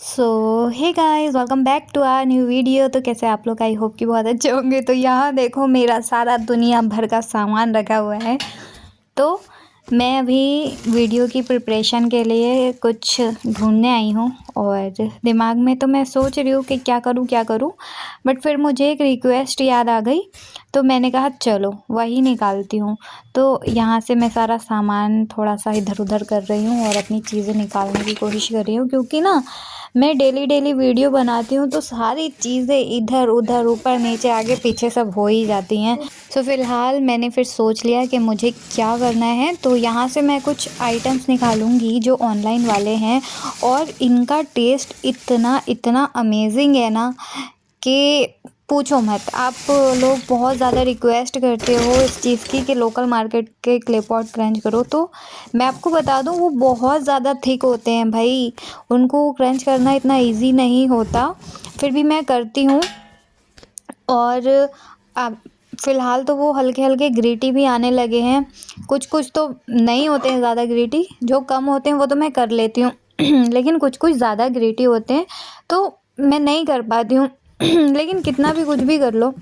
So hey guys, welcome back to our new video. तो कैसे आप लोग? आई होप कि बहुत अच्छे होंगे। तो यहाँ देखो, मेरा सारा दुनिया भर का सामान रखा हुआ है। तो मैं अभी वीडियो की प्रिपरेशन के लिए कुछ ढूंढने आई हूँ और दिमाग में तो मैं सोच रही हूँ कि क्या करूँ। बट फिर मुझे एक रिक्वेस्ट याद आ गई, तो मैंने कहा चलो वही निकालती हूँ। तो यहाँ से मैं सारा सामान थोड़ा सा इधर उधर कर रही हूँ और अपनी चीज़ें निकालने की कोशिश कर रही हूँ, क्योंकि ना मैं डेली वीडियो बनाती हूँ तो सारी चीज़ें इधर उधर ऊपर नीचे आगे पीछे सब हो ही जाती हैं। सो फ़िलहाल मैंने फिर सोच लिया कि मुझे क्या करना है। तो यहाँ से मैं कुछ आइटम्स निकालूंगी जो ऑनलाइन वाले हैं, और इनका टेस्ट इतना इतना अमेजिंग है ना कि पूछो मत। आप लोग बहुत ज़्यादा रिक्वेस्ट करते हो इस चीज़ की कि लोकल मार्केट के क्ले पॉट क्रंच करो। तो मैं आपको बता दूं, वो बहुत ज़्यादा थिक होते हैं भाई। उनको क्रंच करना इतना इजी नहीं होता, फिर भी मैं करती हूँ। और अब फ़िलहाल तो वो हल्के हल्के ग्रीटी भी आने लगे हैं। कुछ कुछ तो नहीं होते हैं ज़्यादा ग्रीटी, जो कम होते हैं वो तो मैं कर लेती हूँ लेकिन कुछ कुछ ज़्यादा ग्रीटी होते हैं तो मैं नहीं कर पाती हूँ लेकिन कितना भी कुछ भी कर लो,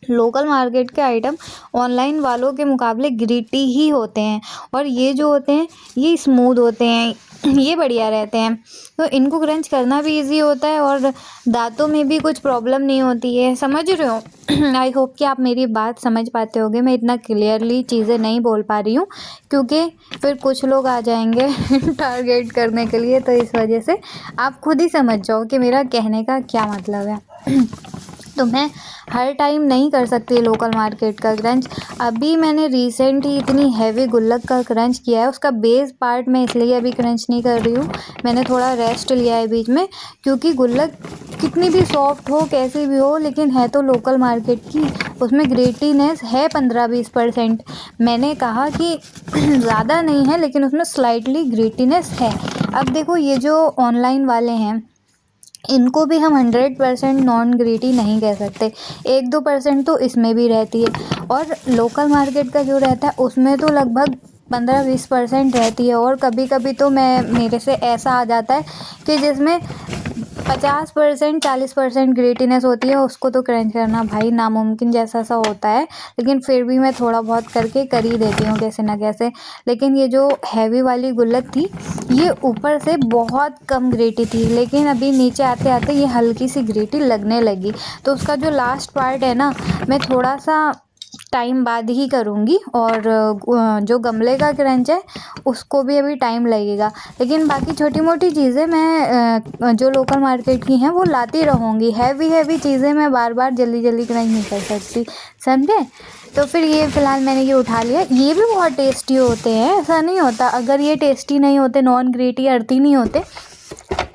लोकल मार्केट के आइटम ऑनलाइन वालों के मुकाबले ग्रिटी ही होते हैं। और ये जो होते हैं ये स्मूथ होते हैं, ये बढ़िया रहते हैं। तो इनको क्रंच करना भी इजी होता है और दांतों में भी कुछ प्रॉब्लम नहीं होती है। समझ रहे हो? आई होप कि आप मेरी बात समझ पाते होगे। मैं इतना क्लियरली चीज़ें नहीं बोल पा रही हूँ क्योंकि फिर कुछ लोग आ जाएंगे टारगेट करने के लिए। तो इस वजह से आप खुद ही समझ जाओ कि मेरा कहने का क्या मतलब है तो मैं हर टाइम नहीं कर सकती लोकल मार्केट का क्रंच। अभी मैंने रिसेंट ही इतनी हैवी गुल्लक का क्रंच किया है। उसका बेस पार्ट मैं इसलिए अभी क्रंच नहीं कर रही हूँ, मैंने थोड़ा रेस्ट लिया है बीच में, क्योंकि गुल्लक कितनी भी सॉफ्ट हो कैसी भी हो लेकिन है तो लोकल मार्केट की, उसमें ग्रेटीनेस है 15-20%। मैंने कहा कि ज़्यादा नहीं है लेकिन उसमें स्लाइटली ग्रेटीनेस है। अब देखो, ये जो ऑनलाइन वाले हैं इनको भी हम 100% नॉन ग्रीटी नहीं कह सकते, 1-2% तो इसमें भी रहती है। और लोकल मार्केट का जो रहता है उसमें तो लगभग 15-20% रहती है। और कभी कभी तो मेरे से ऐसा आ जाता है कि जिसमें 50% 40% ग्रेटीनेस होती है, उसको तो क्रंच करना भाई नामुमकिन जैसा सा होता है। लेकिन फिर भी मैं थोड़ा बहुत करके कर ही देती हूँ कैसे ना कैसे। लेकिन ये जो हैवी वाली गुल्लक थी ये ऊपर से बहुत कम ग्रेटी थी, लेकिन अभी नीचे आते आते ये हल्की सी ग्रेटी लगने लगी। तो उसका जो लास्ट पार्ट है ना, मैं थोड़ा सा टाइम बाद ही करूँगी। और जो गमले का क्रंच है उसको भी अभी टाइम लगेगा। लेकिन बाकी छोटी मोटी चीज़ें मैं जो लोकल मार्केट की हैं वो लाती रहूँगी। हैवी चीज़ें मैं बार बार जल्दी जल्दी क्रंच नहीं कर सकती, समझे? तो फिर ये फ़िलहाल मैंने ये उठा लिया। ये भी बहुत टेस्टी होते हैं, ऐसा नहीं होता। अगर ये टेस्टी नहीं होते, नॉन ग्रेटी अर्थी नहीं होते,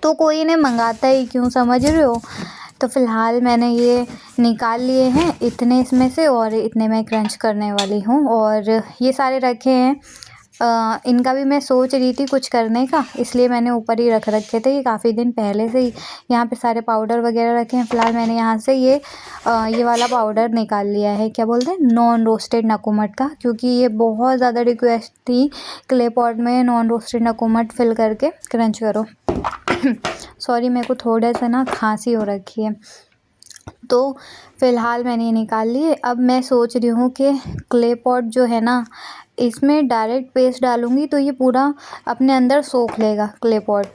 तो कोई इन्हें मंगाता ही क्यों, समझ रहे हो? तो फ़िलहाल मैंने ये निकाल लिए हैं इतने इसमें से, और इतने मैं क्रंच करने वाली हूँ। और ये सारे रखे हैं, इनका भी मैं सोच रही थी कुछ करने का, इसलिए मैंने ऊपर ही रख रखे थे। ये काफ़ी दिन पहले से ही यहाँ पे सारे पाउडर वगैरह रखे हैं। फ़िलहाल मैंने यहाँ से ये वाला पाउडर निकाल लिया है, क्या बोलते हैं, नॉन रोस्टेड नकुमट का, क्योंकि ये बहुत ज़्यादा रिक्वेस्ट थी क्ले पॉट में नॉन रोस्टेड नकुमट फिल करके क्रंच करो सॉरी, मेरे को थोड़ा सा ना खांसी हो रखी है। तो फ़िलहाल मैंने ये निकाल लिए। अब मैं सोच रही हूँ कि क्ले पॉट जो है ना, इसमें डायरेक्ट पेस्ट डालूँगी तो ये पूरा अपने अंदर सोख लेगा क्ले पॉट।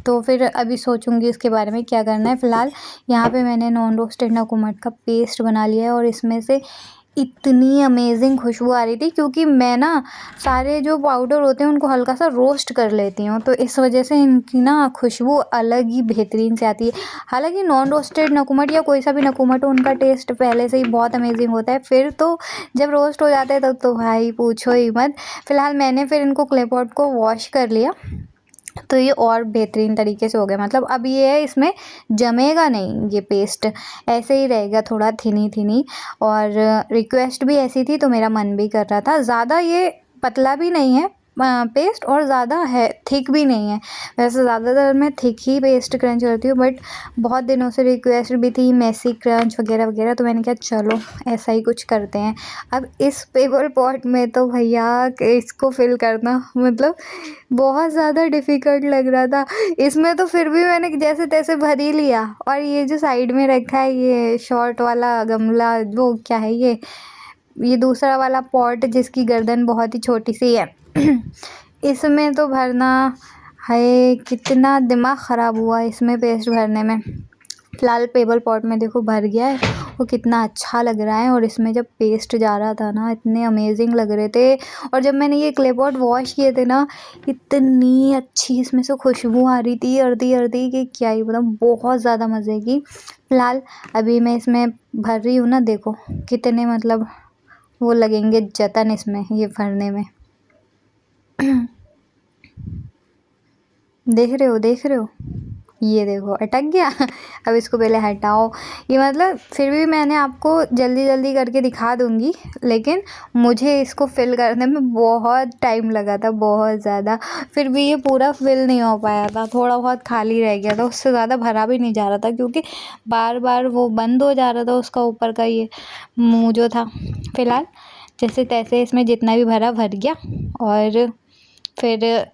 तो फिर अभी सोचूंगी इसके बारे में क्या करना है। फ़िलहाल यहाँ पे मैंने नॉन रोस्टेड नकुमट का पेस्ट बना लिया है, और इसमें से इतनी अमेजिंग खुशबू आ रही थी, क्योंकि मैं ना सारे जो पाउडर होते हैं उनको हल्का सा रोस्ट कर लेती हूँ, तो इस वजह से इनकी ना खुशबू अलग ही बेहतरीन से आती है। हालांकि नॉन रोस्टेड नकुमट या कोई सा भी नकुमट हो, उनका टेस्ट पहले से ही बहुत अमेजिंग होता है, फिर तो जब रोस्ट हो जाता है तब तो भाई पूछो ही मत। फ़िलहाल मैंने फिर इनको क्ले पॉट को वॉश कर लिया, तो ये और बेहतरीन तरीके से हो गया। मतलब अब ये है, इसमें जमेगा नहीं, ये पेस्ट ऐसे ही रहेगा थोड़ा थिनी। और रिक्वेस्ट भी ऐसी थी तो मेरा मन भी कर रहा था। ज़्यादा ये पतला भी नहीं है, पेस्ट और ज़्यादा है थिक भी नहीं है। वैसे ज़्यादातर मैं थिक ही पेस्ट क्रंच करती हूँ, बट बहुत दिनों से रिक्वेस्ट भी थी मेसी क्रंच वगैरह वगैरह, तो मैंने कहा चलो ऐसा ही कुछ करते हैं। अब इस पेपर पॉट में तो भैया इसको फिल करना मतलब बहुत ज़्यादा डिफ़िकल्ट लग रहा था। इसमें तो फिर भी मैंने जैसे तैसे भर ही लिया। और ये जो साइड में रखा है ये शॉर्ट वाला गमला, वो क्या है ये दूसरा वाला पॉट जिसकी गर्दन बहुत ही छोटी सी है इसमें तो भरना है, कितना दिमाग ख़राब हुआ इसमें पेस्ट भरने में। फ़िलहाल पेपर पॉट में देखो भर गया है, वो कितना अच्छा लग रहा है। और इसमें जब पेस्ट जा रहा था ना इतने अमेजिंग लग रहे थे। और जब मैंने ये क्ले पॉट वॉश किए थे ना, इतनी अच्छी इसमें से खुशबू आ रही थी अर्दी अर्दी कि क्या ही मतलब, बहुत ज़्यादा मज़े की। फ़िलहाल अभी मैं इसमें भर रही हूँ ना, देखो कितने मतलब वो लगेंगे जतन इसमें ये भरने में देख रहे हो ये देखो अटक गया अब इसको पहले हटाओ। ये मतलब फिर भी मैंने आपको जल्दी जल्दी करके दिखा दूँगी, लेकिन मुझे इसको फिल करने में बहुत टाइम लगा था, बहुत ज़्यादा। फिर भी ये पूरा फिल नहीं हो पाया था, थोड़ा बहुत खाली रह गया था, उससे ज़्यादा भरा भी नहीं जा रहा था क्योंकि बार बार वो बंद हो जा रहा था उसका ऊपर का ये मुँह जो था। फ़िलहाल जैसे तैसे इसमें जितना भी भरा भर गया। और फिर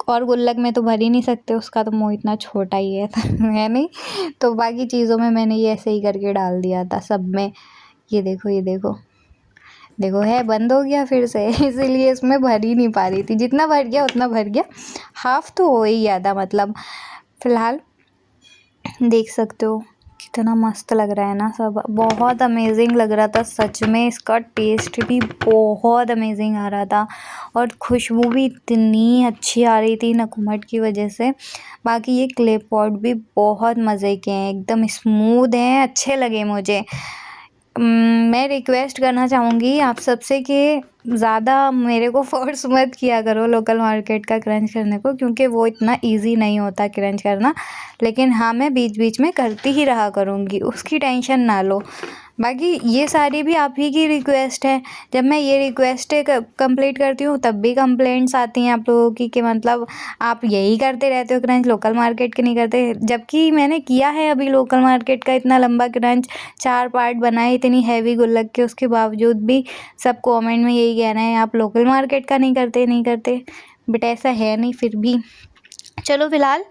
और गुल्लक में तो भर ही नहीं सकते, उसका तो मुँह इतना छोटा ही है है नहीं, तो बाकी चीज़ों में मैंने ये ऐसे ही करके डाल दिया था सब में। ये देखो है बंद हो गया फिर से इसीलिए इसमें भर ही नहीं पा रही थी। जितना भर गया उतना भर गया, हाफ़ तो हो ही गया था मतलब। फ़िलहाल देख सकते हो कितना मस्त लग रहा है ना, सब बहुत अमेजिंग लग रहा था सच में। इसका टेस्ट भी बहुत अमेजिंग आ रहा था और खुशबू भी इतनी अच्छी आ रही थी नकुमट की वजह से। बाकी ये क्ले पॉट भी बहुत मज़े के हैं, एकदम स्मूथ हैं, अच्छे लगे मुझे। मैं रिक्वेस्ट करना चाहूँगी आप सबसे कि ज़्यादा मेरे को फ़ोर्स मत किया करो लोकल मार्केट का क्रंच करने को, क्योंकि वो इतना ईज़ी नहीं होता क्रंच करना। लेकिन हाँ, मैं बीच बीच में करती ही रहा करूँगी, उसकी टेंशन ना लो। बाकी ये सारी भी आप ही की रिक्वेस्ट है। जब मैं ये रिक्वेस्टें कंप्लीट करती हूँ तब भी कंप्लेंट्स आती हैं आप लोगों की कि मतलब आप यही करते रहते हो क्रंच, लोकल मार्केट के नहीं करते। जबकि मैंने किया है अभी लोकल मार्केट का इतना लंबा क्रंच, 4 पार्ट बनाए इतनी हैवी गुल्लक के, उसके बावजूद भी सब कमेंट में यही कहना है आप लोकल मार्केट का नहीं करते। बट ऐसा है नहीं फिर भी। चलो फ़िलहाल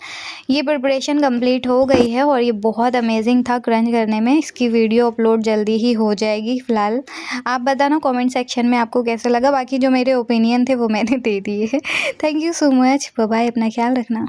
ये प्रिपरेशन कंप्लीट हो गई है और ये बहुत अमेजिंग था क्रंच करने में। इसकी वीडियो अपलोड जल्दी ही हो जाएगी। फ़िलहाल आप बताना कमेंट सेक्शन में आपको कैसा लगा। बाकी जो मेरे ओपिनियन थे वो मैंने दे दिए हैं। Thank you so much, bye bye, अपना ख्याल रखना।